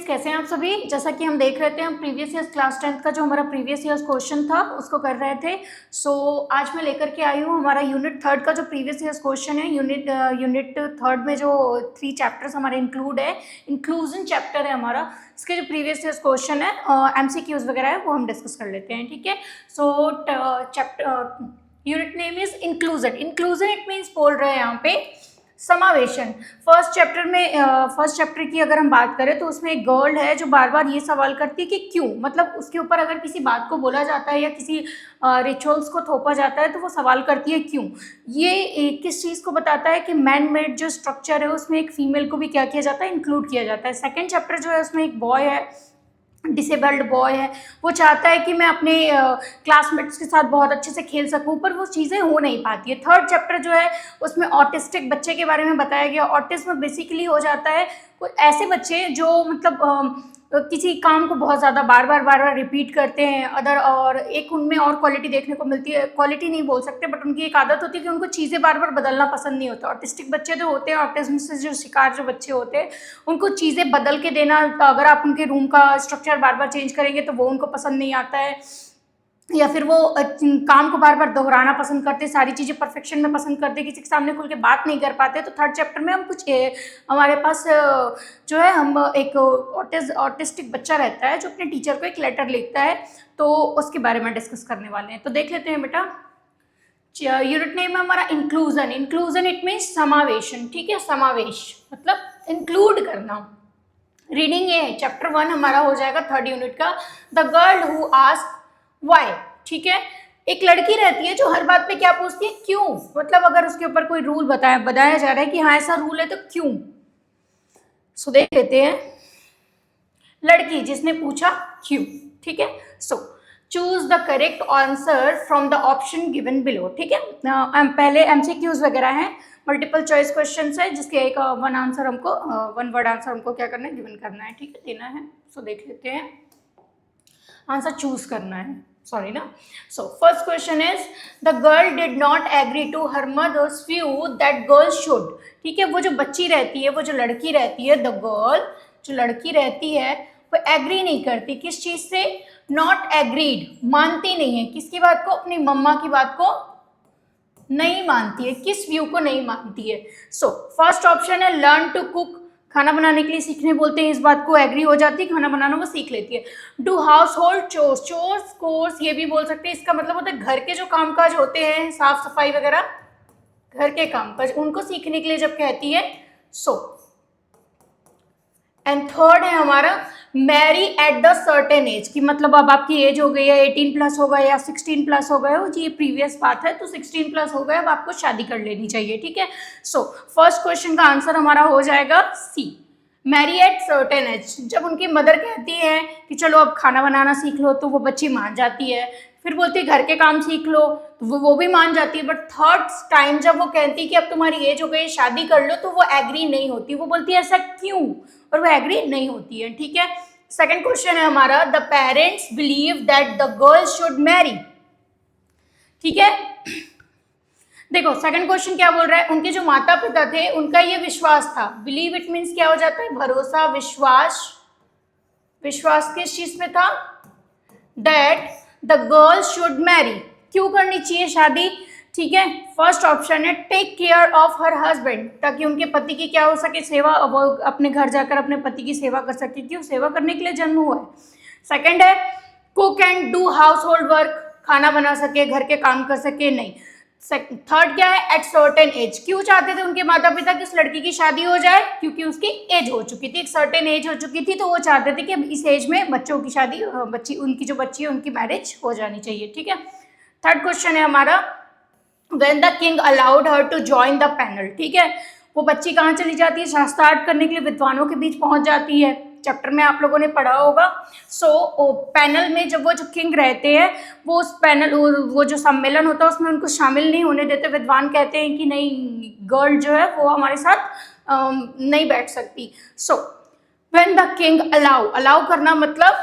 कैसे हैं आप सभी। जैसा कि हम देख रहे थे, हम प्रीवियस ईयर क्लास 10th का जो हमारा प्रीवियस ईयर क्वेश्चन था उसको कर रहे थे। आज मैं लेकर के आई हूँ हमारा यूनिट 3 का जो प्रीवियस ईयर क्वेश्चन है। यूनिट 3 में जो 3 चैप्टर्स हमारे इंक्लूड है, इंक्लूजन चैप्टर है हमारा। इसके जो प्रीवियस ईयर क्वेश्चन है, MCQs वगैरह है, वो हम डिस्कस कर लेते हैं। ठीक है, chapter unit name is inclusion. Inclusion it means बोल रहे हैं यहाँ पे समावेशन। फर्स्ट चैप्टर की अगर हम बात करें तो उसमें एक गर्ल है जो बार बार ये सवाल करती है कि क्यों, मतलब उसके ऊपर अगर किसी बात को बोला जाता है या किसी रिचुअल्स को थोपा जाता है तो वो सवाल करती है क्यों। ये किस चीज़ को बताता है कि मैन मेड जो स्ट्रक्चर है उसमें एक फीमेल को भी क्या किया जाता है, इंक्लूड किया जाता है। सेकेंड चैप्टर जो है उसमें एक बॉय है, डिसेबल्ड बॉय है, वो चाहता है कि मैं अपने क्लासमेट्स के साथ बहुत अच्छे से खेल सकूं, पर वो चीज़ें हो नहीं पाती है। थर्ड चैप्टर जो है उसमें ऑटिस्टिक बच्चे के बारे में बताया गया। ऑटिज्म बेसिकली हो जाता है कुछ ऐसे बच्चे जो मतलब किसी काम को बहुत ज़्यादा बार बार रिपीट करते हैं। और एक उनमें और क्वालिटी देखने को मिलती है, क्वालिटी नहीं बोल सकते, बट उनकी एक आदत होती है कि उनको चीज़ें बार बार बदलना पसंद नहीं होता। ऑटिस्टिक बच्चे जो होते हैं, ऑटिज्म से जो शिकार जो बच्चे होते हैं, उनको चीज़ें बदल के देना, अगर आप उनके रूम का स्ट्रक्चर बार बार चेंज करेंगे तो वो उनको पसंद नहीं आता है, या फिर वो काम को बार बार दोहराना पसंद करते, सारी चीज़ें परफेक्शन में पसंद करते, किसी के सामने खुल के बात नहीं कर पाते। तो थर्ड चैप्टर में हम कुछ हमारे पास जो है, हम एक ऑटिस्टिक बच्चा रहता है जो अपने टीचर को एक लेटर लिखता है, तो उसके बारे में डिस्कस करने वाले हैं। तो देख लेते हैं बेटा। यूनिट नेम है हमारा इंक्लूजन। इंक्लूजन इट मीन्स समावेशन। ठीक है, समावेश मतलब इंक्लूड करना। रीडिंग ये है, चैप्टर 1 हमारा हो जाएगा थर्ड यूनिट का, the girl who asked why. ठीक है, एक लड़की रहती है जो हर बात पे क्या पूछती है, क्यों। मतलब अगर उसके ऊपर कोई रूल बताया जा रहा है कि हाँ ऐसा रूल है तो क्यों। सो देख लेते हैं, लड़की जिसने पूछा क्यों। ठीक है, so choose the correct answer from the option given below. ठीक है, पहले MCQs वगैरह हैं, मल्टीपल चॉइस क्वेश्चन है, जिसके एक वन वर्ड आंसर हमको क्या करना है, गिवन करना है। ठीक है, देना है। सो देख लेते हैं, आंसर चूज करना है, सॉरी ना। So first question is, the girl did not agree to her mother's view that girl should. ठीक है, वो जो बच्ची रहती है, वो जो लड़की रहती है, द गर्ल जो लड़की रहती है, वो एग्री नहीं करती किस चीज से, नॉट एग्रीड, मानती नहीं है किसकी बात को, अपनी मम्मा की बात को नहीं मानती है, किस व्यू को नहीं मानती है। सो फर्स्ट ऑप्शन है लर्न टू कुक, खाना बनाने के लिए सीखने बोलते हैं, इस बात को एग्री हो जाती है, खाना बनाना वो सीख लेती है। Do house hold chores, chores course ये भी बोल सकते हैं, इसका मतलब होता है घर के जो कामकाज होते हैं, साफ सफाई वगैरह, घर के कामकाज, उनको सीखने के लिए जब कहती है। सो एंड थर्ड है हमारा marry at the certain age, की मतलब अब आपकी एज हो गई है, 18+ हो गए या 16+ हो गए हो जी, ये प्रीवियस बात है, तो 16+ हो गए, अब आपको शादी कर लेनी चाहिए। ठीक है, सो फर्स्ट क्वेश्चन का आंसर हमारा हो जाएगा सी, मैरी एट सर्टेन एज। जब उनकी मदर कहती है कि चलो अब खाना बनाना सीख लो, तो वो बच्ची मान जाती है। फिर बोलती है घर के काम सीख लो, तो वो भी मान जाती है। बट थर्ड टाइम जब वो कहती है कि अब तुम्हारी एज हो गई, शादी कर लो, तो वो एग्री नहीं होती, वो बोलती है ऐसा क्यों, और वो एग्री नहीं होती है। ठीक है, सेकंड क्वेश्चन है हमारा, the parents believe that the girl should Mary. ठीक है, देखो सेकंड क्वेश्चन क्या बोल रहा है, उनके जो माता पिता थे उनका ये विश्वास था, बिलीव इट मीन्स क्या हो जाता है, भरोसा, विश्वास। विश्वास किस चीज में था, that the girl should marry, क्यों करनी चाहिए शादी। ठीक है, फर्स्ट ऑप्शन है take care of her husband, ताकि उनके पति की क्या हो सके, सेवा, वो अपने घर जाकर अपने पति की सेवा कर सके, क्यों, सेवा करने के लिए जन्म हुआ है। सेकंड है cook and do house hold work, खाना बना सके, घर के काम कर सके, नहीं। थर्ड क्या है, एट सर्टेन एज, क्यों चाहते थे उनके माता पिता कि उस लड़की की शादी हो जाए, क्योंकि उसकी एज हो चुकी थी, एक सर्टेन एज हो चुकी थी, तो वो चाहते थे कि अब इस एज में बच्चों की शादी, उनकी जो बच्ची है उनकी मैरिज हो जानी चाहिए। ठीक है, थर्ड क्वेश्चन है हमारा, when the king allowed her to join the panel. ठीक है, वो बच्ची कहाँ चली जाती है, शास्त्रार्थ करने के लिए विद्वानों के बीच पहुंच जाती है, चैप्टर में आप लोगों ने पढ़ा होगा। पैनल में जब वो जो किंग रहते हैं, वो उस पैनल, वो जो सम्मेलन होता है उसमें उनको शामिल नहीं होने देते, विद्वान कहते हैं कि नहीं, गर्ल जो है वो हमारे साथ नहीं बैठ सकती। So when the king allow करना मतलब,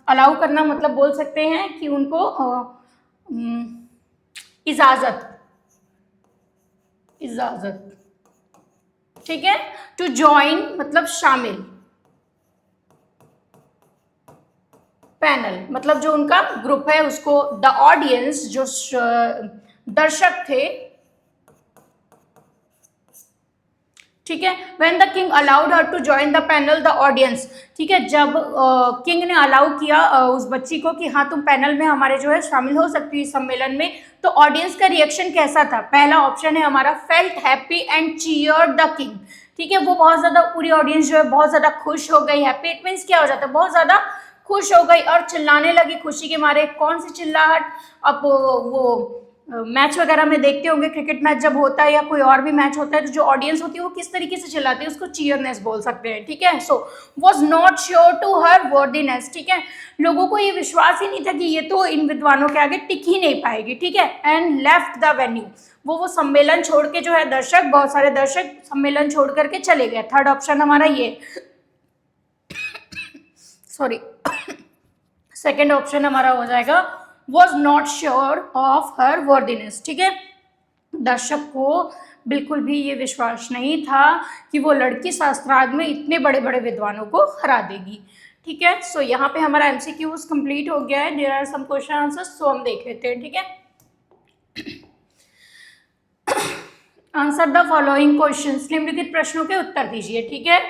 अलाउ करना मतलब बोल सकते हैं कि उनको इजाजत, ठीक है। टू ज्वाइन मतलब शामिल, पैनल मतलब जो उनका ग्रुप है उसको, द ऑडियंस जो दर्शक थे, ठीक है। When the king allowed her to join the panel the audience, ठीक है, जब किंग ने अलाउ किया उस बच्ची को कि हाँ तुम पैनल में हमारे जो है शामिल हो सकती है सम्मेलन में, तो ऑडियंस का रिएक्शन कैसा था? पहला ऑप्शन है हमारा felt happy and cheered the king, ठीक है, वो बहुत ज्यादा, पूरी ऑडियंस जो है बहुत ज्यादा खुश हो गई। हैप्पी इट मीन्स क्या हो जाता है, बहुत ज्यादा खुश हो गई और चिल्लाने लगी खुशी के मारे। कौन सी चिल्लाहट? अब वो मैच वगैरह में देखते होंगे, क्रिकेट मैच जब होता है या कोई और भी मैच होता है तो जो ऑडियंस होती है वो किस तरीके से चिल्लाती है, उसको चीयरनेस बोल सकते हैं, ठीक है। So was not sure to her worthiness, ठीक है, लोगों को ये विश्वास ही नहीं था कि ये तो इन विद्वानों के आगे टिक ही नहीं पाएगी, ठीक है। एंड लेफ्ट द वेन्यू, वो सम्मेलन छोड़ के जो है दर्शक, बहुत सारे दर्शक सम्मेलन छोड़ करके चले गए। थर्ड ऑप्शन हमारा ये सॉरी सेकेंड ऑप्शन हमारा हो जाएगा was not sure of her worthiness, ठीक है, दर्शक को बिल्कुल भी ये विश्वास नहीं था कि वो लड़की शास्त्रार्थ में इतने बड़े बड़े विद्वानों को हरा देगी, ठीक है। सो यहाँ पे हमारा एमसीक्यूज कंप्लीट हो गया है। There are some question answers, so हम देख लेते हैं, ठीक है। आंसर द फॉलोइंग क्वेश्चंस, निम्नलिखित प्रश्नों के उत्तर दीजिए, ठीक है,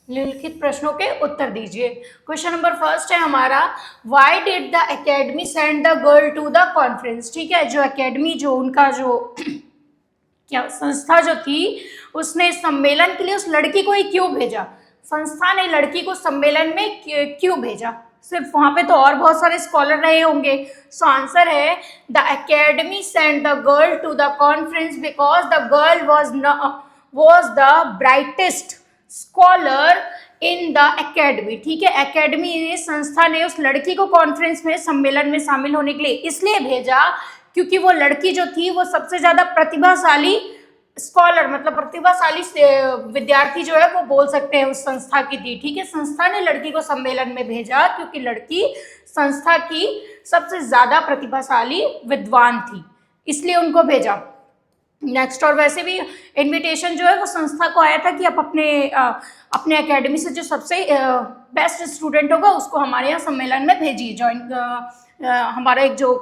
निम्नलिखित प्रश्नों के उत्तर दीजिए। क्वेश्चन नंबर फर्स्ट है हमारा, why did the academy send the girl to the conference, ठीक है, जो एकेडमी, जो उनका जो क्या संस्था जो थी, उसने सम्मेलन के लिए उस लड़की को ही क्यों भेजा? संस्था ने लड़की को सम्मेलन में क्यों भेजा? सिर्फ वहां पे तो और बहुत सारे स्कॉलर रहे होंगे। सो आंसर है the academy send the girl to the conference because the girl was the brightest scholar in the academy, ठीक है, एकेडमी ने, संस्था ने उस लड़की को कॉन्फ्रेंस में, सम्मेलन में शामिल होने के लिए इसलिए भेजा क्योंकि वो लड़की जो थी वो सबसे ज्यादा प्रतिभाशाली स्कॉलर, मतलब प्रतिभाशाली विद्यार्थी जो है वो बोल सकते हैं उस संस्था की थी, ठीक है। संस्था ने लड़की को सम्मेलन में भेजा क्योंकि लड़की संस्था की सबसे ज्यादा प्रतिभाशाली विद्वान थी, इसलिए उनको भेजा। नेक्स्ट, और वैसे भी इनविटेशन जो है वो संस्था को आया था कि आप अपने एकेडमी से जो सबसे बेस्ट स्टूडेंट होगा उसको हमारे यहाँ सम्मेलन में भेजिए, हमारा एक जो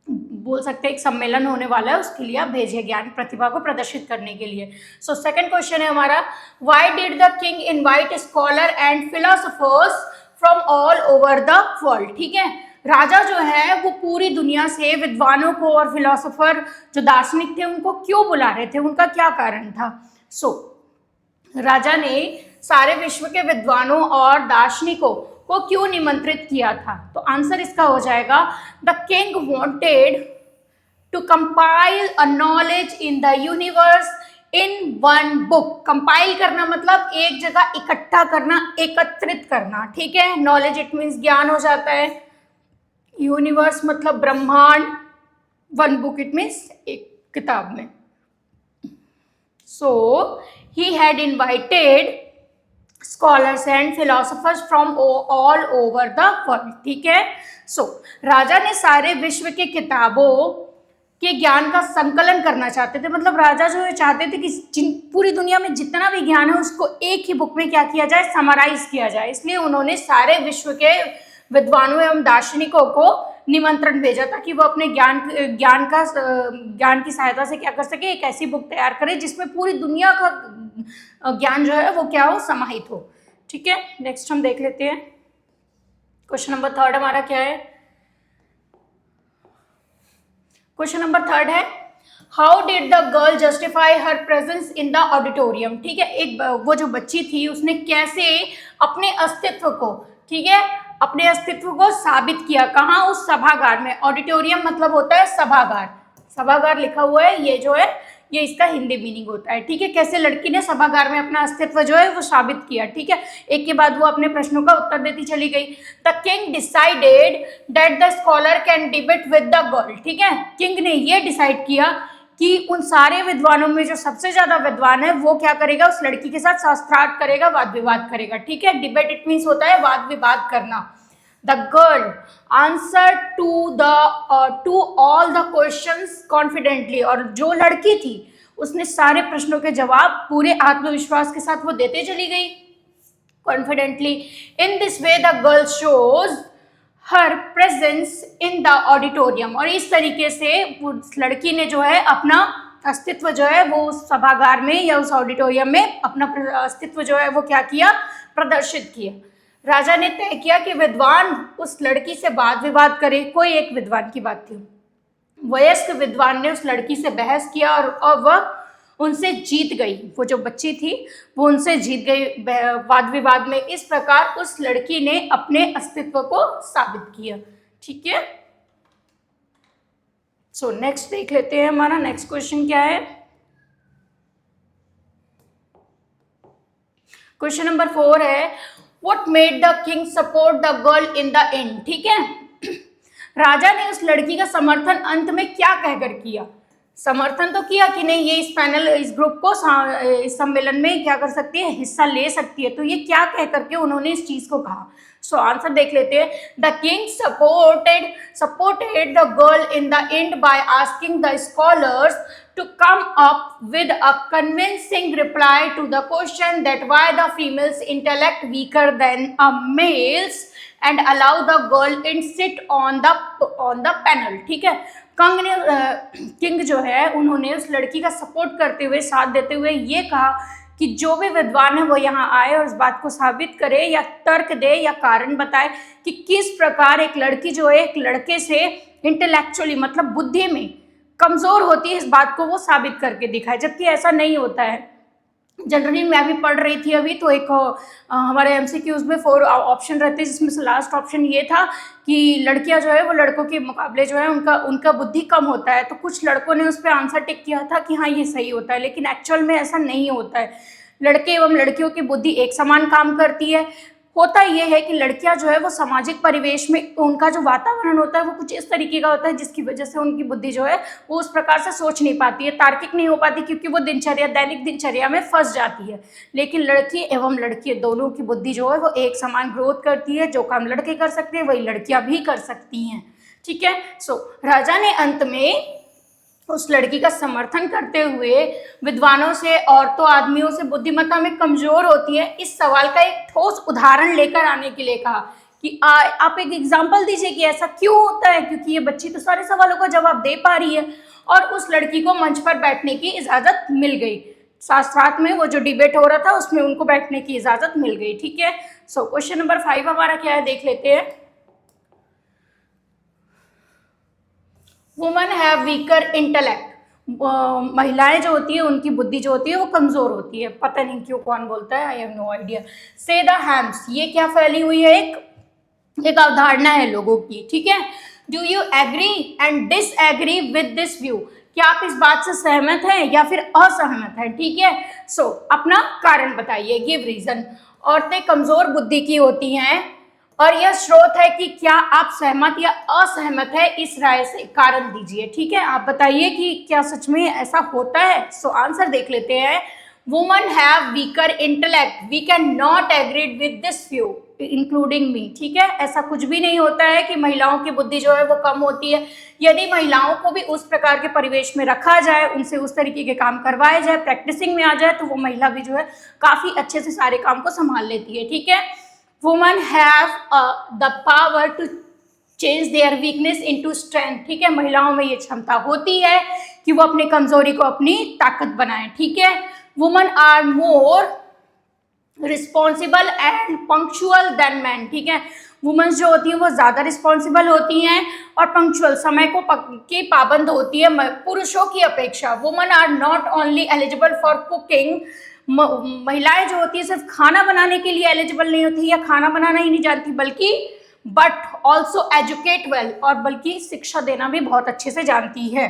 बोल सकते हैं एक सम्मेलन होने वाला है उसके लिए आप भेजिए, ज्ञान प्रतिभा को प्रदर्शित करने के लिए। सो सेकंड क्वेश्चन है हमारा, why did the king invite scholar and philosophers from all over the world, ठीक है, राजा जो है वो पूरी दुनिया से विद्वानों को और फिलोसोफर जो दार्शनिक थे उनको क्यों बुला रहे थे, उनका क्या कारण था? सो राजा ने सारे विश्व के विद्वानों और दार्शनिकों को क्यों निमंत्रित किया था? तो आंसर इसका हो जाएगा, the king wanted to compile a knowledge in the universe in one book. Compile करना मतलब एक जगह इकट्ठा करना, एकत्रित करना, ठीक है, नॉलेज इट मीन्स ज्ञान हो जाता है, यूनिवर्स मतलब ब्रह्मांड, वन बुक इट मीन्स एक किताब में। So he had invited scholars and philosophers from all over the world, ठीक है। सो राजा ने सारे विश्व के किताबों के ज्ञान का संकलन करना चाहते थे, मतलब राजा जो है चाहते थे कि पूरी दुनिया में जितना भी ज्ञान है उसको एक ही बुक में क्या किया जाए, समराइज किया जाए, इसलिए उन्होंने सारे विश्व के विद्वानों एवं दार्शनिकों को निमंत्रण भेजा था कि वो अपने ज्ञान की सहायता से क्या कर सके, एक ऐसी बुक तैयार करे जिसमें पूरी दुनिया का ज्ञान जो है वो क्या हो, समाहित हो, ठीक है। नेक्स्ट हम देख लेते हैं, क्वेश्चन नंबर थर्ड हमारा क्या है? क्वेश्चन नंबर थर्ड है, how did the girl justify her presence in the auditorium, ठीक है, एक वो जो बच्ची थी उसने कैसे अपने अस्तित्व को, ठीक है, अपने अस्तित्व को साबित किया, कहाँ, उस सभागार में। ऑडिटोरियम मतलब होता है सभागार, सभागार लिखा हुआ है, ये जो है ये इसका हिंदी मीनिंग होता है, ठीक है, कैसे लड़की ने सभागार में अपना अस्तित्व जो है वो साबित किया, ठीक है। एक के बाद वो अपने प्रश्नों का उत्तर देती चली गई। The king decided that the scholar can debate with the girl, ठीक है, किंग ने ये डिसाइड किया कि उन सारे विद्वानों में जो सबसे ज्यादा विद्वान है वो क्या करेगा, उस लड़की के साथ शास्त्रार्थ करेगा, वाद विवाद करेगा, ठीक है। डिबेट इट मीन्स होता है वाद विवाद करना। The girl answer to all the questions confidently, और जो लड़की थी उसने सारे प्रश्नों के जवाब पूरे आत्मविश्वास के साथ वो देते चली गई confidently. In this way the girl shows her presence in the auditorium, और इस तरीके से उस लड़की ने जो है अपना अस्तित्व जो है वो उस सभागार में या उस ऑडिटोरियम में अपना अस्तित्व जो है वो क्या किया, प्रदर्शित किया। राजा ने तय किया कि विद्वान उस लड़की से वाद विवाद करे। कोई एक विद्वान की बात थी, वयस्क विद्वान ने उस लड़की से बहस किया और वह उनसे जीत गई। वो जो बच्ची थी वो उनसे जीत गई वाद विवाद में। इस प्रकार उस लड़की ने अपने अस्तित्व को साबित किया। ठीक है, सो नेक्स्ट देख लेते हैं, हमारा नेक्स्ट क्वेश्चन क्या है। क्वेश्चन नंबर 4 है, what made the king support the girl in the end. ठीक है, राजा ने उस लड़की का समर्थन अंत में क्या कहकर किया। समर्थन तो किया कि नहीं ये इस पैनल इस ग्रुप को इस सम्मेलन में क्या कर सकती है, हिस्सा ले सकती है, तो ये क्या कह करके उन्होंने इस चीज को कहा। सो आंसर देख लेते हैं। The king supported the girl in the end by asking the scholars to come up with a convincing reply to the question that why the female's intellect weaker than a male's and allow the girl and sit on the panel। ठीक है, king जो है उन्होंने उस लड़की का support करते हुए, साथ देते हुए ये कहा कि जो भी विद्वान है वो यहाँ आए और इस बात को साबित करे या तर्क दे या कारण बताए कि किस प्रकार एक लड़की जो है एक लड़के से इंटेलेक्चुअली मतलब बुद्धि में कमजोर होती है, इस बात को वो साबित करके दिखाए, जबकि ऐसा नहीं होता है। जनरली मैं भी पढ़ रही थी अभी, तो एक हमारे एमसीक्यूज में 4 ऑप्शन रहते हैं, जिसमें से लास्ट ऑप्शन ये था कि लड़कियां जो है वो लड़कों के मुकाबले जो है उनका बुद्धि कम होता है। तो कुछ लड़कों ने उस पर आंसर टिक किया था कि हाँ ये सही होता है, लेकिन एक्चुअल में ऐसा नहीं होता है। लड़के एवं लड़कियों की बुद्धि एक समान काम करती है। होता यह है कि लड़कियां जो है वो सामाजिक परिवेश में उनका जो वातावरण होता है वो कुछ इस तरीके का होता है जिसकी वजह से उनकी बुद्धि जो है वो उस प्रकार से सोच नहीं पाती है, तार्किक नहीं हो पाती, क्योंकि वो दैनिक दिनचर्या में फंस जाती है। लेकिन लड़की एवं लड़की दोनों की बुद्धि जो है वो एक समान ग्रोथ करती है। जो काम लड़के कर सकते हैं वही लड़कियां भी कर सकती हैं। ठीक है, सो राजा ने अंत में उस लड़की का समर्थन करते हुए विद्वानों से औरतों आदमियों से बुद्धिमत्ता में कमजोर होती है, इस सवाल का एक ठोस उदाहरण लेकर आने के लिए कहा कि आप एक एग्जाम्पल दीजिए कि ऐसा क्यों होता है, क्योंकि ये बच्ची तो सारे सवालों का जवाब दे पा रही है। और उस लड़की को मंच पर बैठने की इजाजत मिल गई। साथ साथ में वो जो डिबेट हो रहा था उसमें उनको बैठने की इजाजत मिल गई। ठीक है, सो क्वेश्चन नंबर 5 हमारा क्या है, देख लेते हैं। Woman have weaker intellect. महिलाएं जो होती है उनकी बुद्धि जो होती है वो कमजोर होती है। पता नहीं क्यों, कौन बोलता है, आई हैव नो आइडिया। से द हैम्स, ये क्या फैली हुई है, एक अवधारणा है लोगों की। ठीक है, do you agree and disagree with this view, क्या आप इस बात से सहमत हैं या फिर असहमत हैं। ठीक है, सो अपना कारण बताइए, गिव रीजन। औरतें कमजोर बुद्धि की होती हैं और यह स्रोत है कि क्या आप सहमत या असहमत है इस राय से, कारण दीजिए। ठीक है, आप बताइए कि क्या सच में ऐसा होता है। सो आंसर देख लेते हैं। Woman have weaker intellect, we can not agree with this view including me. ठीक है, ऐसा कुछ भी नहीं होता है कि महिलाओं की बुद्धि जो है वो कम होती है। यदि महिलाओं को भी उस प्रकार के परिवेश में रखा जाए, उनसे उस तरीके के काम करवाए जाए, प्रैक्टिसिंग में आ जाए, तो वो महिला भी जो है काफी अच्छे से सारे काम को संभाल लेती है। ठीक है, woman have the power to change their weakness into strength. ठीक है, महिलाओं में ये क्षमता होती है कि वो अपनी कमजोरी को अपनी ताकत बनाएं। ठीक है, woman are more responsible and punctual than man. ठीक है, वुमेन्स जो होती हैं वो ज़्यादा रिस्पॉन्सिबल होती हैं और पंक्चुअल समय को की पाबंद होती है पुरुषों की अपेक्षा। Women are not only eligible for cooking, महिलाएं जो होती है सिर्फ खाना बनाने के लिए एलिजिबल नहीं होती या खाना बनाना ही नहीं जानती, बल्कि बट ऑल्सो एजुकेट वेल, और बल्कि शिक्षा देना भी बहुत अच्छे से जानती है।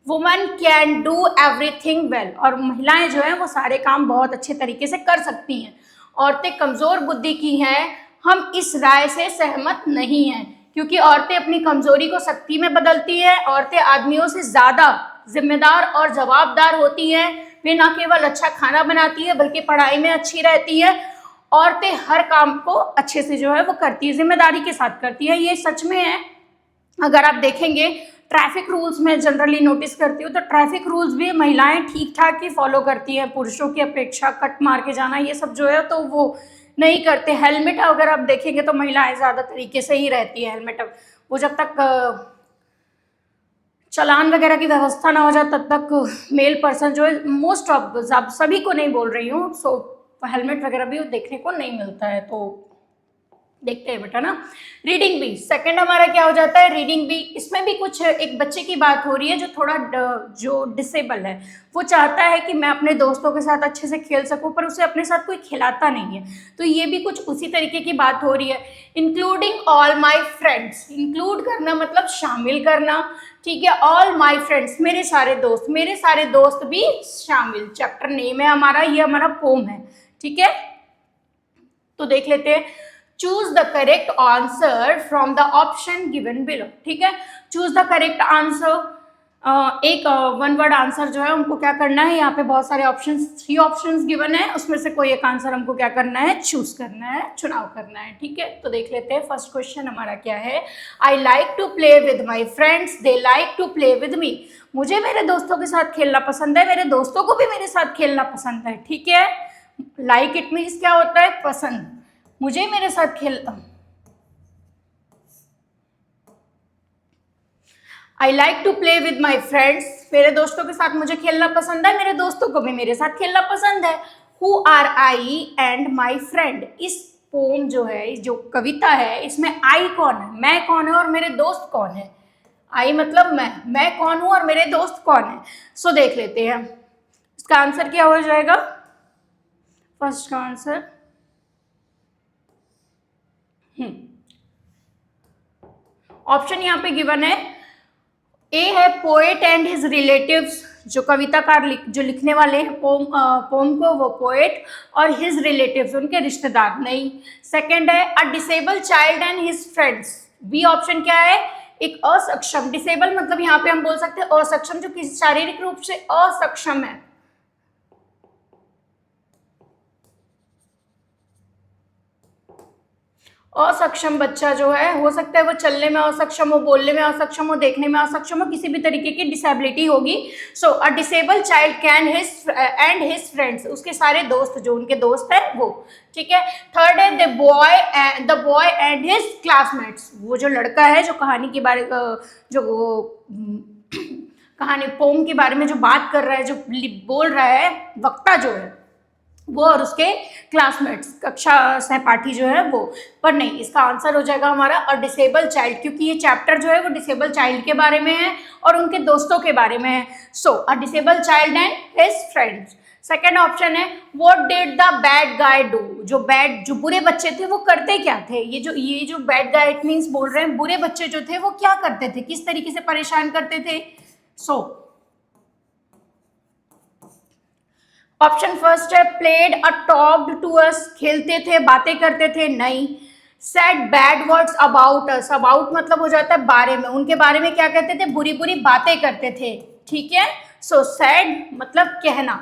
Women can do everything well, और महिलाएं जो हैं वो सारे काम बहुत अच्छे तरीके से कर सकती हैं। औरतें कमज़ोर बुद्धि की हैं, हम इस राय से सहमत नहीं हैं, क्योंकि औरतें अपनी कमज़ोरी को शक्ति में बदलती हैं। औरतें आदमियों से ज़्यादा जिम्मेदार और जवाबदार होती हैं। वे न केवल अच्छा खाना बनाती है बल्कि पढ़ाई में अच्छी रहती है। औरतें हर काम को अच्छे से जो है वो करती है, जिम्मेदारी के साथ करती है। ये सच में है। अगर आप देखेंगे ट्रैफिक रूल्स में जनरली नोटिस करती हूँ तो ट्रैफिक रूल्स भी महिलाएं ठीक ठाक ही फॉलो करती हैं पुरुषों की अपेक्षा। कट मार के जाना ये सब जो है तो वो नहीं करते। हेलमेट अगर आप देखेंगे तो महिलाएं ज़्यादा तरीके से ही रहती है हेलमेट, वो जब तक चालान वगैरह की व्यवस्था ना हो जाए तब तक मेल पर्सन जो है, मोस्ट ऑफ सभी को नहीं बोल रही हूँ, सो हेलमेट वगैरह भी देखने को नहीं मिलता है। तो देखते हैं बेटा ना। रीडिंग बी सेकंड हमारा क्या हो जाता है, रीडिंग बी। इसमें भी कुछ एक बच्चे की बात हो रही है जो थोड़ा जो डिसेबल है, वो चाहता है कि मैं अपने दोस्तों के साथ अच्छे से खेल सकूं पर उसे अपने साथ कोई खिलाता नहीं है। तो ये भी कुछ उसी तरीके की बात हो रही है। Including all my friends, include करना मतलब शामिल करना, ठीक है। ऑल माई फ्रेंड्स मेरे सारे दोस्त भी शामिल। चैप्टर नेम है हमारा, ये हमारा पोम है, ठीक है। तो देख लेते हैं। Choose the correct answer from the option given below, ठीक है। चूज द करेक्ट आंसर, एक वन वर्ड आंसर जो है उनको क्या करना है, यहाँ पे बहुत सारे ऑप्शंस, 3 ऑप्शंस गिवन है, उसमें से कोई एक आंसर हमको क्या करना है, चूज करना है, चुनाव करना है, ठीक है। तो देख लेते हैं फर्स्ट क्वेश्चन हमारा क्या है। I like to play with my friends, they like to play with me. मुझे मेरे दोस्तों के साथ खेलना पसंद है, मेरे दोस्तों को भी मेरे साथ खेलना पसंद है, ठीक है। लाइक इट मीन्स क्या होता है, पसंद। मुझे मेरे साथ खेल I like to play with my friends, मेरे दोस्तों के साथ मुझे खेलना पसंद है, मेरे दोस्तों को भी मेरे साथ खेलना पसंद है। Who are I and my friend, इस पोम जो है, जो कविता है, इसमें आई कौन है, मैं कौन है और मेरे दोस्त कौन है। आई मतलब मैं कौन हूं और मेरे दोस्त कौन है। सो देख लेते हैं इसका आंसर क्या हो जाएगा। फर्स्ट का आंसर ऑप्शन यहाँ पे गिवन है। ए है पोएट एंड हिज रिलेटिव्स, जो कविताकार जो लिखने वाले हैं पोम को, वो पोएट, और हिज रिलेटिव्स उनके रिश्तेदार नहीं। सेकंड है a disable child and his friends. B option क्या है, एक असक्षम, डिसेबल मतलब यहाँ पे हम बोल सकते हैं असक्षम, जो किसी शारीरिक रूप से असक्षम है। असक्षम बच्चा जो है, हो सकता है वो चलने में असक्षम हो, बोलने में असक्षम हो, देखने में असक्षम हो, किसी भी तरीके की डिसेबिलिटी होगी। So a disable child can his and his friends, उसके सारे दोस्त जो उनके दोस्त हैं वो, ठीक है। थर्ड है the boy and his classmates, वो जो लड़का है जो कहानी के बारे जो कहानी पोम के बारे में जो बात कर रहा है, जो बोल रहा है, वक्ता जो है वो, और उसके क्लासमेट्स, कक्षा सहपाठी जो है वो। पर नहीं, इसका आंसर हो जाएगा हमारा अ डिसेबल चाइल्ड, क्योंकि ये चैप्टर जो है वो डिसेबल चाइल्ड के बारे में है और उनके दोस्तों के बारे में है। So a disable child and his friends. Second option है what did the bad guy do, जो बुरे बच्चे थे वो करते क्या थे। ये जो बैड गाय, इट मीन्स बोल रहे हैं बुरे बच्चे जो थे वो क्या करते थे, किस तरीके से परेशान करते थे। सो ऑप्शन फर्स्ट है played a talked to us, खेलते थे, बातें करते थे, नहीं। Said bad words about us, about मतलब हो जाता है बारे में, उनके बारे में क्या कहते थे, बुरी बुरी बातें करते थे, ठीक है। सो सेड मतलब कहना,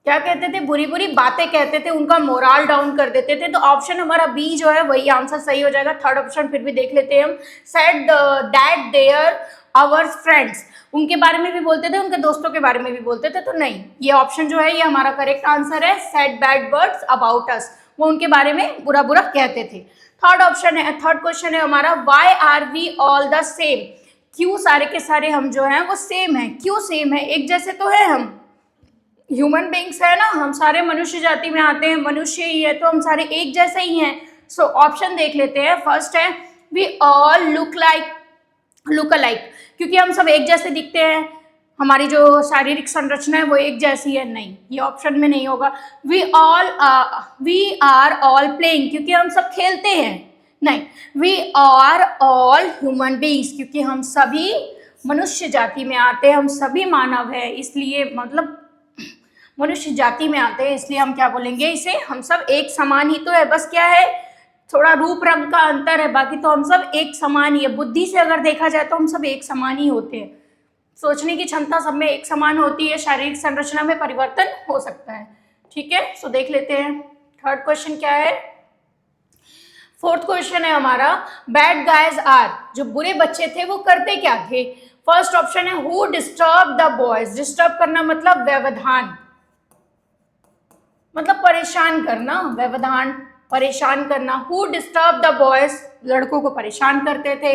क्या कहते थे, बुरी बुरी बातें कहते थे, उनका मोरल डाउन कर देते थे। तो ऑप्शन हमारा बी जो है वही आंसर सही हो जाएगा। थर्ड ऑप्शन फिर भी देख लेते हैं हम। Said that they're our friends, उनके बारे में भी बोलते थे, उनके दोस्तों के बारे में भी बोलते थे। तो नहीं, ये ऑप्शन जो है ये हमारा करेक्ट आंसर है। Said bad words about us, वो उनके बारे में बुरा बुरा कहते थे। थर्ड ऑप्शन है, थर्ड क्वेश्चन है हमारा why are we all the same, क्यों सारे के सारे हम जो हैं वो सेम है, क्यों सेम है, एक जैसे तो है, हम ह्यूमन बींग्स है ना, हम सारे मनुष्य जाति में आते हैं, मनुष्य ही है तो हम सारे एक जैसे ही हैं। सो ऑप्शन देख लेते हैं। फर्स्ट है वी ऑल लुक अलाइक, क्योंकि हम सब एक जैसे दिखते हैं, हमारी जो शारीरिक संरचना है वो एक जैसी है, नहीं, ये ऑप्शन में नहीं होगा। वी आर ऑल प्लेइंग, क्योंकि हम सब खेलते हैं, नहीं। We are all human beings, क्योंकि हम सभी मनुष्य जाति में आते हैं, हम सभी मानव है, इसलिए मतलब मनुष्य जाति में आते हैं, इसलिए हम क्या बोलेंगे इसे, हम सब एक समान ही तो है, बस क्या है थोड़ा रूप रंग का अंतर है, बाकी तो हम सब एक समान ही है। बुद्धि से अगर देखा जाए तो हम सब एक समान ही होते हैं, सोचने की क्षमता सब में एक समान होती है, शारीरिक संरचना में परिवर्तन हो सकता है, ठीक है। सो देख लेते हैं थर्ड क्वेश्चन क्या है। फोर्थ क्वेश्चन है हमारा, बैड गाइज आर, जो बुरे बच्चे थे वो करते क्या थे। फर्स्ट ऑप्शन है who disturb the boys, disturb करना मतलब व्यवधान, मतलब परेशान करना, व्यवधान परेशान करना। हु डिस्टर्ब द बॉयज, लड़कों को परेशान करते थे।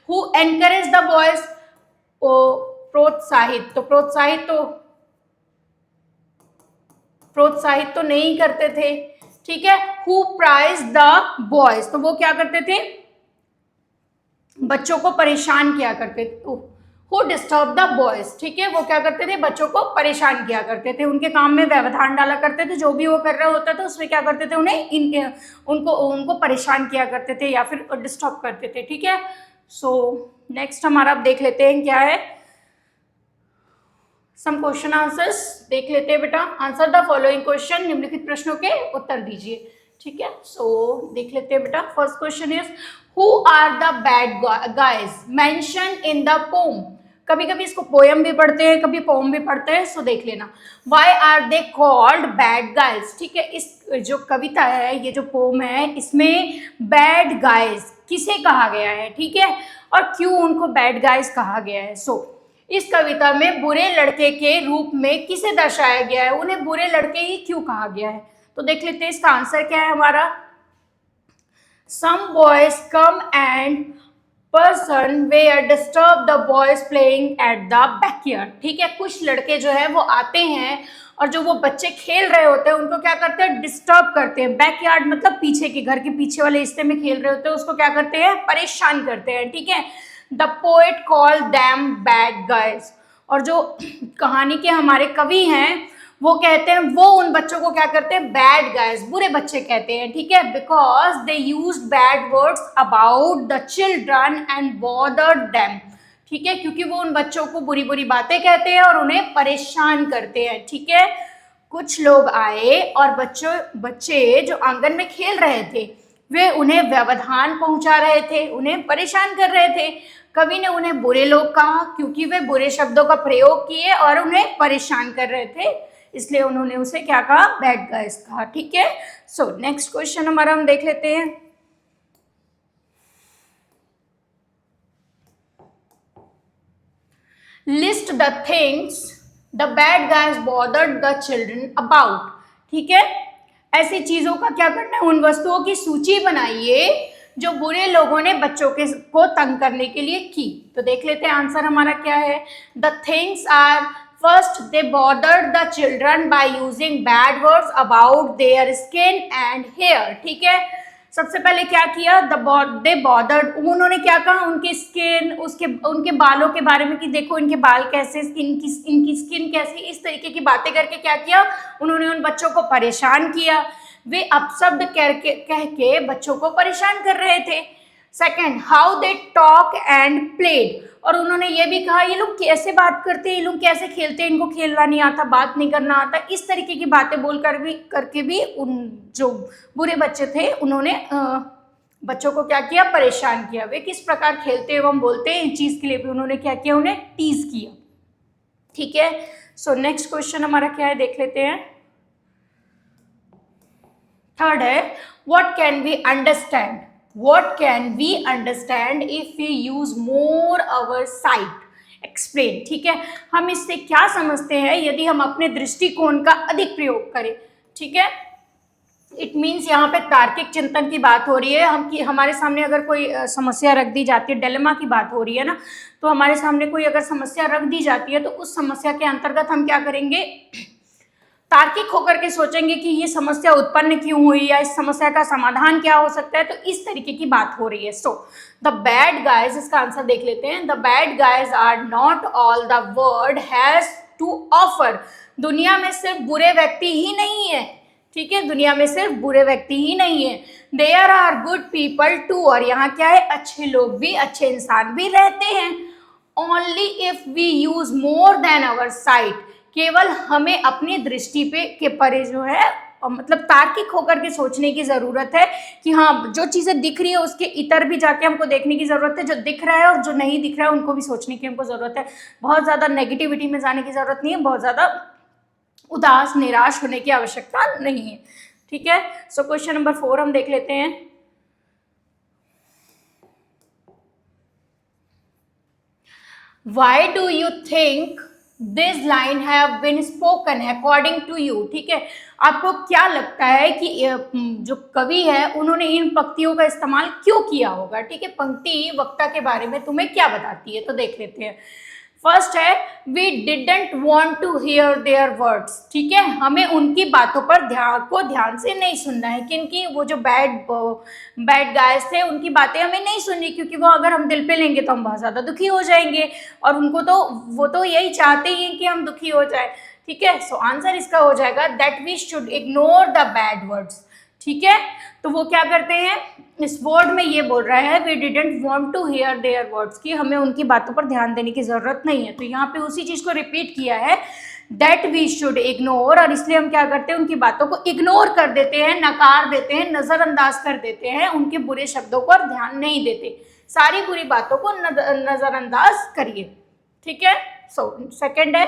हु एनकरेज द बॉयज, प्रोत्साहित, तो प्रोत्साहित तो नहीं करते थे, ठीक है। हु प्राइज द बॉयज, तो वो क्या करते थे, बच्चों को परेशान किया करते थे। हु डिस्टर्ब द बॉयज, ठीक है, वो क्या करते थे, बच्चों को परेशान किया करते थे, उनके काम में व्यवधान डाला करते थे, जो भी वो कर रहा होता था उसमें क्या करते थे, उनको परेशान किया करते थे या फिर डिस्टर्ब करते थे, ठीक है। सो नेक्स्ट हमारा अब देख लेते हैं क्या है, सम क्वेश्चन आंसर्स देख लेते हैं बेटा। आंसर द फॉलोइंग क्वेश्चन, निम्नलिखित प्रश्नों के उत्तर दीजिए, ठीक है। सो देख लेते हैं बेटा। First question is who are the bad guys mention in the poem, कभी कभी इसको पोयम भी पढ़ते हैं, कभी पोम भी पढ़ते हैं, सो देख लेना। Why are they called bad guys, ठीक है, इस जो कविता है, ये जो पोम है, इसमें बैड गाइज किसे कहा गया है, ठीक है, और क्यों उनको बैड गाइज कहा गया है। सो इस कविता में बुरे लड़के के रूप में किसे दर्शाया गया है, उन्हें बुरे लड़के ही क्यों कहा गया है, तो देख लेते हैं इसका आंसर क्या है हमारा। Some boys come and person where disturb the boys playing at the backyard, ठीक है, कुछ लड़के जो है वो आते हैं और जो वो बच्चे खेल रहे होते हैं उनको क्या करते हैं, डिस्टर्ब करते हैं। बैकयार्ड मतलब पीछे के घर के पीछे वाले हिस्से में खेल रहे होते हैं, उसको क्या करते हैं, परेशान करते हैं, ठीक है। The poet call them bad guys, और जो कहानी के हमारे कवि हैं वो कहते हैं, वो उन बच्चों को क्या करते हैं, बैड गाइज, बुरे बच्चे कहते हैं, ठीक है, because they use bad words about the children and bothered them, ठीक है, क्योंकि वो उन बच्चों को बुरी बुरी बातें कहते हैं और उन्हें परेशान करते हैं, ठीक है। कुछ लोग आए और बच्चे जो आंगन में खेल रहे थे वे उन्हें व्यवधान पहुंचा रहे थे, उन्हें परेशान कर रहे थे। कवि ने उन्हें बुरे लोग कहा क्योंकि वे बुरे शब्दों का प्रयोग किए और उन्हें परेशान कर रहे थे, इसलिए उन्होंने उसे क्या कहा, बैड गाइज कहा, ठीक है। सो नेक्स्ट क्वेश्चन हमारा हम देख लेते हैं। List the things the bad guys bothered the children about, ठीक है, ऐसी चीजों का क्या करना है, उन वस्तुओं की सूची बनाइए जो बुरे लोगों ने बच्चों को तंग करने के लिए की। तो देख लेते हैं आंसर हमारा क्या है। The things are, first they bothered the children by using bad words about their skin and hair, ठीक है, सबसे पहले क्या किया, दे बॉदर्ड, उन्होंने क्या कहा, उनकी स्किन, उनके बालों के बारे में कि देखो इनके बाल कैसे, इनकी स्किन कैसी, इस तरीके की बातें करके क्या किया, उन्होंने उन बच्चों को परेशान किया। वे अपशब्द कह के बच्चों को परेशान कर रहे थे। Second, how they talk and played, और उन्होंने ये भी कहा ये लोग कैसे बात करते हैं, ये लोग कैसे खेलते हैं, इनको खेलना नहीं आता, बात नहीं करना आता, इस तरीके की बातें बोल कर भी करके भी उन जो बुरे बच्चे थे उन्होंने बच्चों को क्या किया, परेशान किया। वे किस प्रकार खेलते एवं बोलते हैं, इस चीज के लिए भी उन्होंने क्या किया, उन्हें टीज किया, ठीक है। सो नेक्स्ट क्वेश्चन हमारा क्या है, देख लेते हैं। थर्ड है, what can we understand, what can we understand if we use more our sight, explain, ठीक है, हम इससे क्या समझते हैं यदि हम अपने दृष्टिकोण का अधिक प्रयोग करें, ठीक है। इट मीन्स यहाँ पे तार्किक चिंतन की बात हो रही है, हमारे सामने अगर कोई समस्या रख दी जाती है, डिलेमा की बात हो रही है ना, तो हमारे सामने कोई अगर समस्या रख दी जाती है तो उस समस्या के अंतर्गत हम क्या करेंगे, तार्किक होकर के सोचेंगे कि ये समस्या उत्पन्न क्यों हुई या इस समस्या का समाधान क्या हो सकता है, तो इस तरीके की बात हो रही है। सो द बैड गाइज, इसका आंसर देख लेते हैं। The bad guys are not all the world has to offer, दुनिया में सिर्फ बुरे व्यक्ति ही नहीं है, ठीक है, दुनिया में सिर्फ बुरे व्यक्ति ही नहीं है, there are good people too, और यहाँ क्या है, अच्छे लोग भी, अच्छे इंसान भी रहते हैं। Only if we use more than our sight, केवल हमें अपनी दृष्टि के परे जो है, मतलब तार्किक होकर के सोचने की जरूरत है कि हाँ जो चीजें दिख रही है उसके इतर भी जाके हमको देखने की जरूरत है, जो दिख रहा है और जो नहीं दिख रहा है उनको भी सोचने की हमको जरूरत है। बहुत ज्यादा नेगेटिविटी में जाने की जरूरत नहीं है, बहुत ज्यादा उदास निराश होने की आवश्यकता नहीं है, ठीक है। सो क्वेश्चन नंबर 4 हम देख लेते हैं। Why do you think this line have been spoken according to you. ठीक है, आपको क्या लगता है कि जो कवि है उन्होंने इन पंक्तियों का इस्तेमाल क्यों किया होगा। ठीक है, पंक्ति वक्ता के बारे में तुम्हें क्या बताती है, तो देख लेते हैं। फर्स्ट है, we didn't want to hear their words. ठीक है, हमें उनकी बातों पर ध्यान से नहीं सुनना है। किनकी, वो जो बैड गाइस थे उनकी बातें हमें नहीं सुननी, क्योंकि वो अगर हम दिल पे लेंगे तो हम बहुत ज़्यादा दुखी हो जाएंगे, और उनको तो वो तो यही चाहते ही हैं कि हम दुखी हो जाए। ठीक है, सो आंसर इसका हो जाएगा that we should ignore the bad words. ठीक है, तो वो क्या करते हैं, इस वर्ड में ये बोल रहा है we didn't want to hear their words, कि हमें उनकी बातों पर ध्यान देने की जरूरत नहीं है। तो यहाँ पे उसी चीज को रिपीट किया है दैट वी शुड इग्नोर, और इसलिए हम क्या करते हैं, उनकी बातों को इग्नोर कर देते हैं, नकार देते हैं, नजरअंदाज कर देते हैं, उनके बुरे शब्दों पर ध्यान नहीं देते, सारी बुरी बातों को नजरअंदाज करिए। ठीक है, सो सेकेंड है,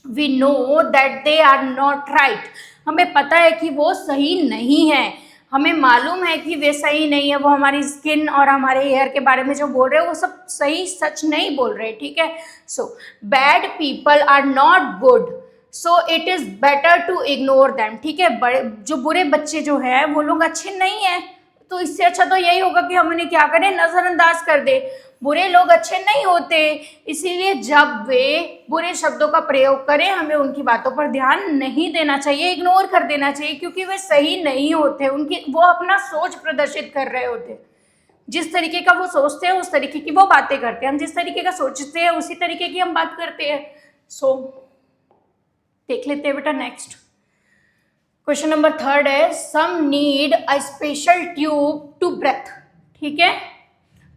we know that they are not right, हमें पता है कि वो सही नहीं है, हमें मालूम है कि वे सही नहीं है, वो हमारी स्किन और हमारे हेयर के बारे में जो बोल रहे हैं वो सब सही सच नहीं बोल रहे। ठीक है, so bad people are not good, so it is better to ignore them. ठीक है, जो बुरे बच्चे जो हैं वो लोग अच्छे नहीं हैं, तो इससे अच्छा तो यही होगा कि हम उन्हें क्या करें, नजरअंदाज कर दे। बुरे लोग अच्छे नहीं होते, इसीलिए जब वे बुरे शब्दों का प्रयोग करें हमें उनकी बातों पर ध्यान नहीं देना चाहिए, इग्नोर कर देना चाहिए, क्योंकि वे सही नहीं होते, उनकी वो अपना सोच प्रदर्शित कर रहे होते, जिस तरीके का वो सोचते हैं उस तरीके की वो बातें करते हैं, हम जिस तरीके का सोचते हैं उसी तरीके की हम बात करते हैं। सो देख लेते हैं बेटा नेक्स्ट क्वेश्चन नंबर थर्ड है, some need a special tube to breathe. ठीक है,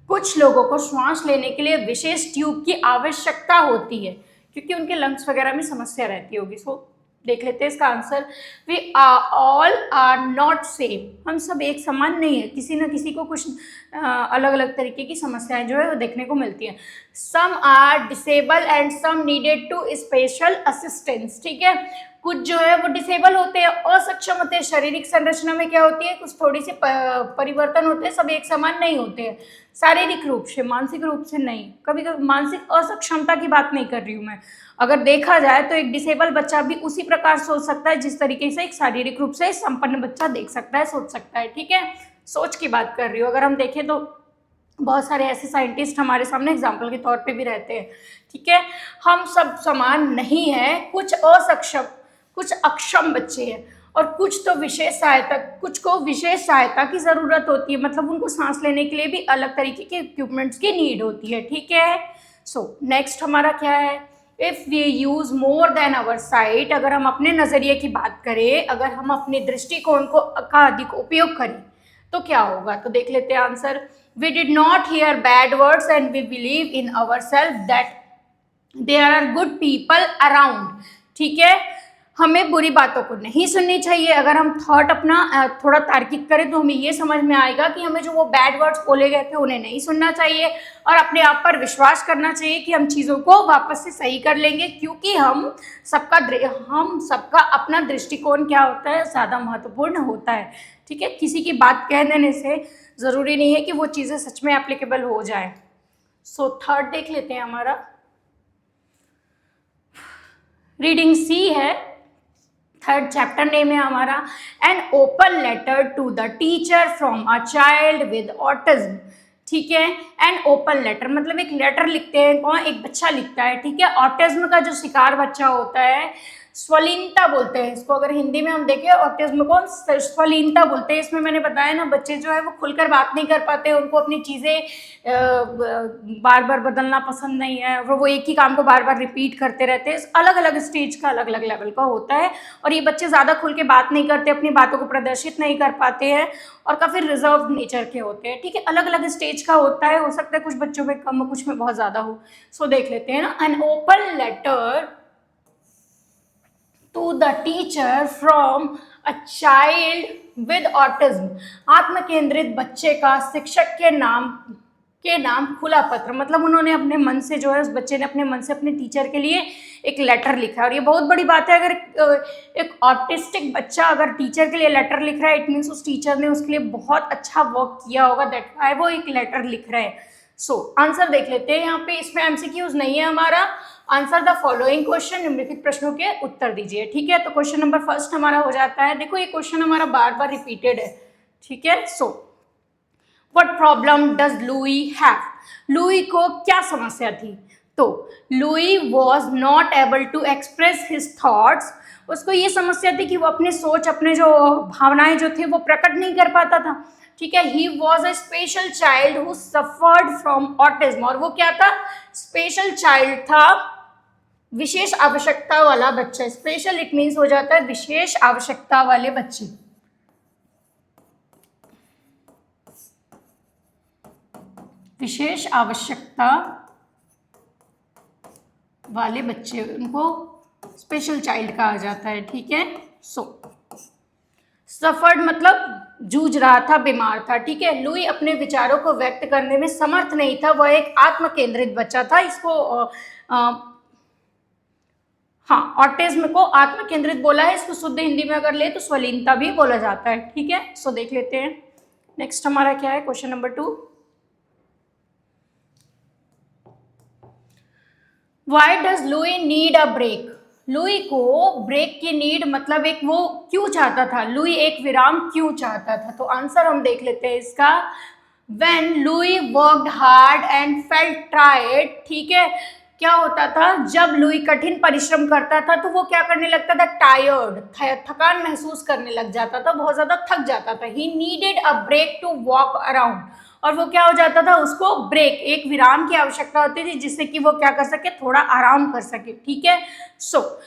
कुछ लोगों को श्वास लेने के लिए विशेष ट्यूब की आवश्यकता होती है, क्योंकि उनके लंग्स वगैरह में समस्या रहती होगी। सो देख लेते हैं इसका answer, we all are not same, हम सब एक समान नहीं है, किसी न किसी को कुछ अलग अलग तरीके की समस्याएं जो है वो देखने को मिलती हैं। Some are disable and some needed to special assistance. ठीक है, कुछ जो है वो डिसेबल होते हैं, असक्षम होते हैं, शारीरिक संरचना में क्या होती है, कुछ थोड़ी सी परिवर्तन होते हैं, सब एक समान नहीं होते हैं, शारीरिक रूप से, मानसिक रूप से नहीं। कभी कभी मानसिक असक्षमता की बात नहीं कर रही हूँ मैं, अगर देखा जाए तो एक डिसेबल बच्चा भी उसी प्रकार सोच सकता है जिस तरीके से एक शारीरिक रूप से संपन्न बच्चा देख सकता है, सोच सकता है। ठीक है, सोच की बात कर रही हूँ। अगर हम देखें तो बहुत सारे ऐसे साइंटिस्ट हमारे सामने एग्जाम्पल के तौर पे भी रहते हैं। ठीक है, हम सब समान नहीं हैं, कुछ असक्षम, कुछ अक्षम बच्चे हैं, और कुछ तो विशेष सहायता, कुछ को विशेष सहायता की ज़रूरत होती है, मतलब उनको सांस लेने के लिए भी अलग तरीके के इक्विपमेंट्स की नीड होती है। ठीक है, सो नेक्स्ट हमारा क्या है, if we use more than our sight, अगर हम अपने नज़रिए की बात करें, अगर हम अपने दृष्टिकोण को का अधिक उपयोग करें तो क्या होगा, तो देख लेते हैं answer, we did not hear bad words and we believe in our self that there are good people around. ठीक है, हमें बुरी बातों को नहीं सुननी चाहिए। अगर हम थॉट अपना थोड़ा तार्किक करें तो हमें ये समझ में आएगा कि हमें जो वो बैड वर्ड्स बोले गए थे उन्हें नहीं सुनना चाहिए, और अपने आप पर विश्वास करना चाहिए कि हम चीज़ों को वापस से सही कर लेंगे, क्योंकि हम सबका अपना दृष्टिकोण क्या होता है, ज़्यादा महत्वपूर्ण होता है। ठीक है, किसी की बात कह देने से ज़रूरी नहीं है कि वो चीज़ें सच में एप्लीकेबल हो जाए। सो थर्ड देख लेते हैं हमारा, रीडिंग सी है, थर्ड चैप्टर नेम है हमारा, an open letter to the teacher from a child with autism. ठीक है, एन ओपन लेटर मतलब एक लेटर लिखते हैं, कौन, एक बच्चा लिखता है। ठीक है, ऑटिज्म का जो शिकार बच्चा होता है, स्वलीनता बोलते हैं इसको, अगर हिंदी में हम देखें ऑटिज्म को स्वलीनता बोलते हैं। इसमें मैंने बताया ना, बच्चे जो है वो खुलकर बात नहीं कर पाते, उनको अपनी चीज़ें बार बार बदलना पसंद नहीं है, वो एक ही काम को बार बार रिपीट करते रहते हैं। अलग अलग स्टेज का अलग अलग लेवल का होता है, और ये बच्चे ज़्यादा खुल के बात नहीं करते, अपनी बातों को प्रदर्शित नहीं कर पाते हैं, और काफ़ी रिजर्व नेचर के होते हैं। ठीक है, अलग अलग स्टेज का होता है, हो सकता है कुछ बच्चों में कम, कुछ में बहुत ज़्यादा हो। सो देख लेते हैं ना, an open letter to the teacher from a child with autism, आत्म केंद्रित बच्चे का शिक्षक के नाम खुला पत्र, मतलब उन्होंने अपने मन से जो है, उस बच्चे ने अपने मन से अपने टीचर के लिए एक लेटर लिखा है, और ये बहुत बड़ी बात है। अगर एक ऑटिस्टिक बच्चा अगर टीचर के लिए लेटर लिख रहा है, इट मीन्स उस टीचर ने उसके लिए बहुत अच्छा वर्क किया होगा, दैट वाई वो एक लेटर लिख रहे हैं। सो आंसर देख लेते हैं यहाँ पे, इसमें एमसीक्यूज नहीं है हमारा। आंसर द फॉलोइंग क्वेश्चन, निम्नलिखित प्रश्नों के उत्तर दीजिए। ठीक है, तो क्वेश्चन नंबर फर्स्ट हमारा हो जाता है, देखो ये क्वेश्चन हमारा बार बार रिपीटेड है। ठीक है, so what problem does Louis have, Louis को क्या समस्या थी? तो Louis was not able to express his thoughts, उसको ये समस्या थी कि वो अपने सोच, अपने जो भावनाएं जो थे वो प्रकट नहीं कर पाता था। ठीक है, he was a special child who suffered from autism, और वो क्या था? स्पेशल चाइल्ड था, विशेष आवश्यकता वाला बच्चा। स्पेशल इट मीन्स हो जाता है विशेष आवश्यकता वाले बच्चे। विशेष आवश्यकता वाले बच्चे, उनको स्पेशल चाइल्ड कहा जाता है। ठीक है, सो सफर्ड मतलब जूझ रहा था, बीमार था। ठीक है, लुई अपने विचारों को व्यक्त करने में समर्थ नहीं था, वह एक आत्म केंद्रित बच्चा था। इसको हाँ, ऑटिज्म को आत्म केंद्रित बोला है, इसको शुद्ध हिंदी में अगर ले तो स्वलीनता भी बोला जाता है। ठीक है, सो देख लेते हैं नेक्स्ट हमारा क्या है, question number 2। Why does Louis need a break? Louis को ब्रेक की नीड मतलब एक वो क्यों चाहता था, लुई एक विराम क्यों चाहता था? तो आंसर हम देख लेते हैं इसका। When Louis worked hard and felt tired, ठीक है, क्या होता था जब लुई कठिन परिश्रम करता था तो वो क्या करने लगता था? टायर्ड, थकान महसूस करने लग जाता था, बहुत ज्यादा थक जाता था। He needed a break to walk around, और वो क्या हो जाता था? उसको ब्रेक, एक विराम की आवश्यकता होती थी जिससे कि वो क्या कर सके? थोड़ा आराम कर सके। ठीक है, सो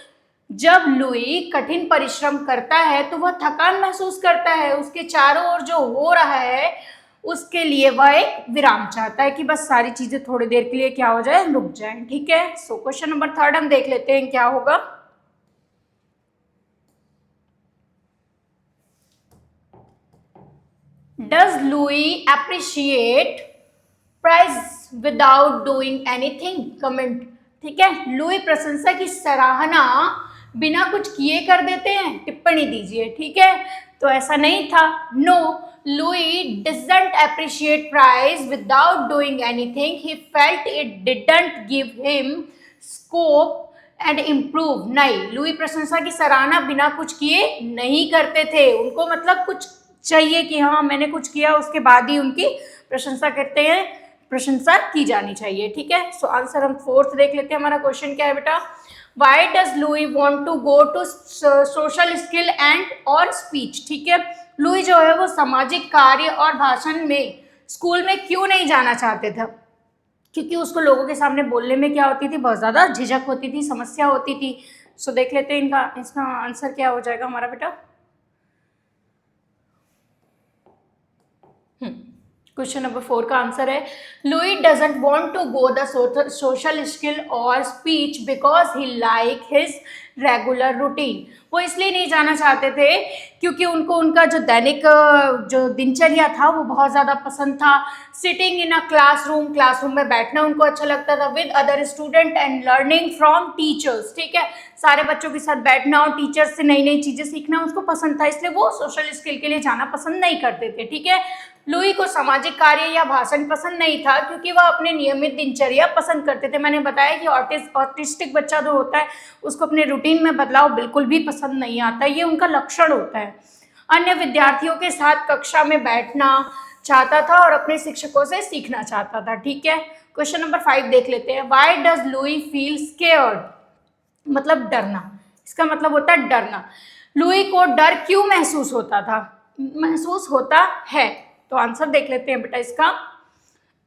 जब लुई कठिन परिश्रम करता है तो वह थकान महसूस करता है, उसके चारों ओर जो हो रहा है उसके लिए वह एक विराम चाहता है कि बस सारी चीजें थोड़ी देर के लिए क्या हो जाए? रुक जाए। ठीक है, सो क्वेश्चन नंबर 3 हम देख लेते हैं क्या होगा। Does Louis appreciate praise without doing anything? Comment। ठीक है, लुई प्रशंसा की सराहना बिना कुछ किए कर देते हैं? टिप्पणी दीजिए। ठीक है, तो ऐसा नहीं था। No, Louis doesn't appreciate prize without doing anything, he felt it didn't give him scope and improve. नहीं, लुई प्रशंसा की सराहना बिना कुछ किए नहीं करते थे, उनको मतलब कुछ चाहिए कि हाँ मैंने कुछ किया, उसके बाद ही उनकी प्रशंसा करते हैं, प्रशंसा की जानी चाहिए। ठीक है, सो आंसर हम 4th देख लेते हैं। हमारा क्वेश्चन क्या है बेटा? Why does Louis want to go to social skill and और स्पीच? ठीक है, लुई जो है वो सामाजिक कार्य और भाषण में स्कूल में क्यों नहीं जाना चाहते थे? क्योंकि उसको लोगों के सामने बोलने में क्या होती थी? बहुत ज़्यादा झिझक होती थी, समस्या होती थी। सो देख लेते हैं इसका आंसर क्या हो जाएगा हमारा बेटा। क्वेश्चन नंबर 4 का आंसर है, Louis doesn't want to go the social skill और speech because he like his regular routine. वो इसलिए नहीं जाना चाहते थे क्योंकि उनको उनका जो दैनिक जो दिनचर्या था वो बहुत ज़्यादा पसंद था। सिटिंग इन अ क्लासरूम में बैठना उनको अच्छा लगता था, with other student and learning from teachers. ठीक है, सारे बच्चों के साथ बैठना और टीचर्स से नई नई चीज़ें सीखना उसको पसंद था, इसलिए वो सोशल स्किल के लिए जाना पसंद नहीं करते थे। ठीक है, लुई को सामाजिक कार्य या भाषण पसंद नहीं था क्योंकि वह अपने नियमित दिनचर्या पसंद करते थे। मैंने बताया कि ऑटिस्टिक बच्चा जो होता है उसको अपने रूटीन में बदलाव बिल्कुल भी पसंद नहीं आता, ये उनका लक्षण होता है। अन्य विद्यार्थियों के साथ कक्षा में बैठना चाहता था और अपने शिक्षकों से सीखना चाहता था। ठीक है, क्वेश्चन नंबर 5 देख लेते हैं। Why does Louis feel scared? मतलब डरना, इसका मतलब होता है डरना। लुई को डर क्यों महसूस होता था, महसूस होता है? तो आंसर देख लेते हैं बेटा इसका।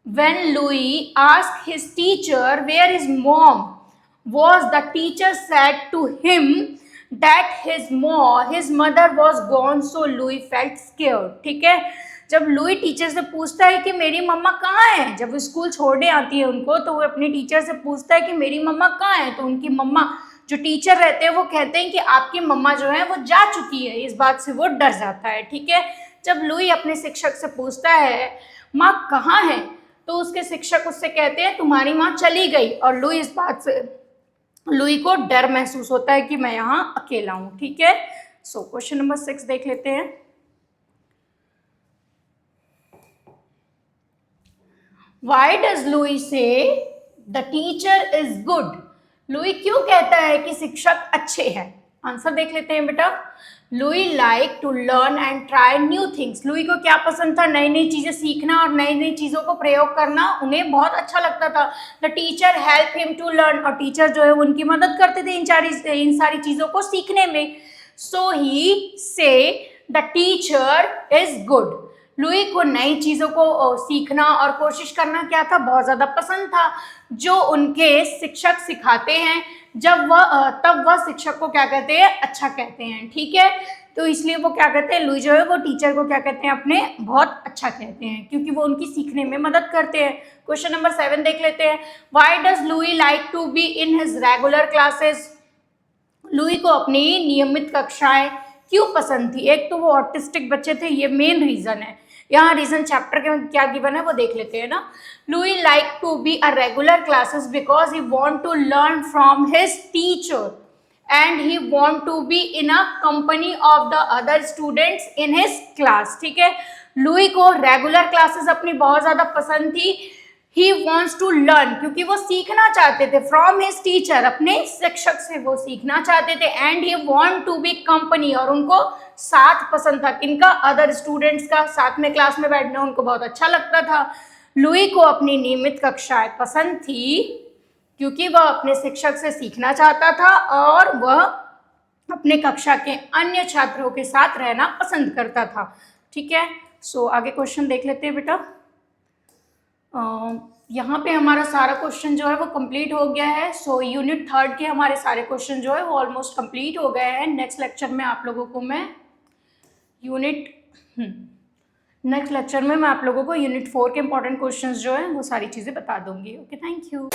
When Louis asked his teacher where his mom was, the teacher said to him that his mother was gone, so Louis felt scared। ठीक है, जब लुई टीचर से पूछता है कि मेरी मम्मा कहाँ है, जब वो स्कूल छोड़ने आती है उनको तो वो अपने टीचर से पूछता है कि मेरी मम्मा कहाँ है, तो उनकी मम्मा जो टीचर रहते हैं वो कहते हैं कि आपकी मम्मा जो है वो जा चुकी है। इस बात से वो डर जाता है। ठीक है, जब लुई अपने शिक्षक से पूछता है माँ कहाँ है, तो उसके शिक्षक उससे कहते हैं तुम्हारी माँ चली गई, और लुई इस बात से लुई को डर महसूस होता है कि मैं यहाँ अकेला हूँ। ठीक है, सो क्वेश्चन नंबर 6 देख लेते हैं। वाई डज लुई से the teacher is good? Louis क्यों कहता है कि शिक्षक अच्छे हैं? आंसर देख लेते हैं बेटा। Louis like to learn and try new things. Louis को क्या पसंद था? नई नई चीजें सीखना और नई नई चीजों को प्रयोग करना उन्हें बहुत अच्छा लगता था। The teacher help him to learn, और टीचर जो है उनकी मदद करते थे इन सारी चीजों को सीखने में। सो ही से the teacher is good. Louis को नई चीज़ों को सीखना और कोशिश करना क्या था? बहुत ज़्यादा पसंद था। जो उनके शिक्षक सिखाते हैं तब वह शिक्षक को क्या कहते हैं? अच्छा कहते हैं। ठीक है, तो इसलिए वो क्या कहते हैं? लुई जो है वो टीचर को क्या कहते हैं? अपने बहुत अच्छा कहते हैं, क्योंकि वो उनकी सीखने में मदद करते हैं। क्वेश्चन नंबर 7 देख लेते हैं। Why does Louis like to be in his regular classes? Louis को अपनी नियमित कक्षाएं क्यों पसंद थी? एक तो वो ऑटिस्टिक बच्चे थे, ये मेन रीजन है। यहाँ रीजन चैप्टर के क्या गिवन है वो देख लेते हैं ना। Louis like to be a regular classes because he want to learn from his teacher and he want to be in a company of the other students in his class. ठीक है, Louis को regular classes अपनी बहुत ज्यादा पसंद थी। He wants to learn, क्योंकि वो सीखना चाहते थे फ्रॉम हिज टीचर, अपने शिक्षक से वो सीखना चाहते थे। And he want to be company, और उनको साथ पसंद था। किनका? अदर स्टूडेंट्स का। साथ में क्लास में बैठना उनको बहुत अच्छा लगता था। लुई को अपनी नियमित कक्षाएं पसंद थी क्योंकि वह अपने शिक्षक से सीखना चाहता था और वह अपने कक्षा के अन्य छात्रों के साथ रहना पसंद करता था। ठीक है, सो आगे क्वेश्चन देख लेते हैं बेटा। यहाँ पे हमारा सारा क्वेश्चन जो है वो कंप्लीट हो गया है। सो यूनिट 3 के हमारे सारे क्वेश्चन जो है वो ऑलमोस्ट कंप्लीट हो गए हैं। नेक्स्ट लेक्चर में आप लोगों को मैं नेक्स्ट लेक्चर में मैं आप लोगों को यूनिट 4 के इंपॉर्टेंट क्वेश्चंस जो है वो सारी चीज़ें बता दूंगी। Okay, thank you.